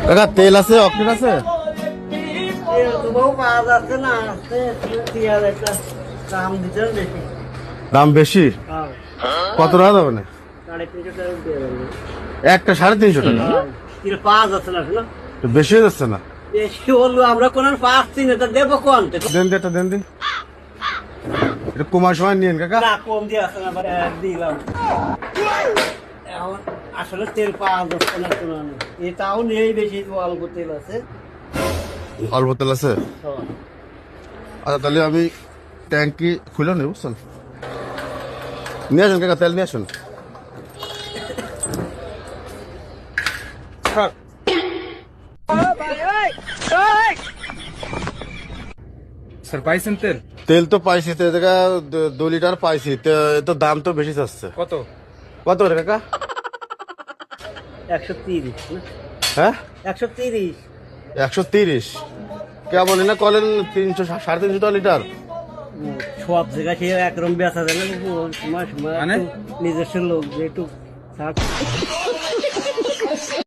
কাকা তেল আছে, অক্টেন আছে? দাম বেশি? কত টাকা যাবে না? একটা 350 টাকা। বেশি হয়ে যাচ্ছে না? আমরা কোন পাচ্ছি না, দেবো কোন দেন এটা দেন দিন, এটা কমার সময় নিয়েন কাকা। কম দিয়ে আসে না, দিলাম। আসলে তেল পাওয়া যাচ্ছে না, এটাও নেই বেশি, অল্প তেল আছে। অল্প তেল আছে? আচ্ছা তাহলে আমি ট্যাঙ্কি খুলে নেই, বুঝছেন? নিয়ে আসুন কাকা, তেল নিয়ে আসুন। স্যার পাইছেন তেল? তেল তো পাইছি, তো দেখা 2 লিটার পাইছি, তো দাম তো বেশি যাচ্ছে। কত? কত করে কাকা? 130। হ্যাঁ 130। 130? কে বলি না কলেন 300 350 টাকা লিটার। সব জায়গায় সে একরকম বেচা যায় না, সময় মানে? নিজস্ব লোক যে একটু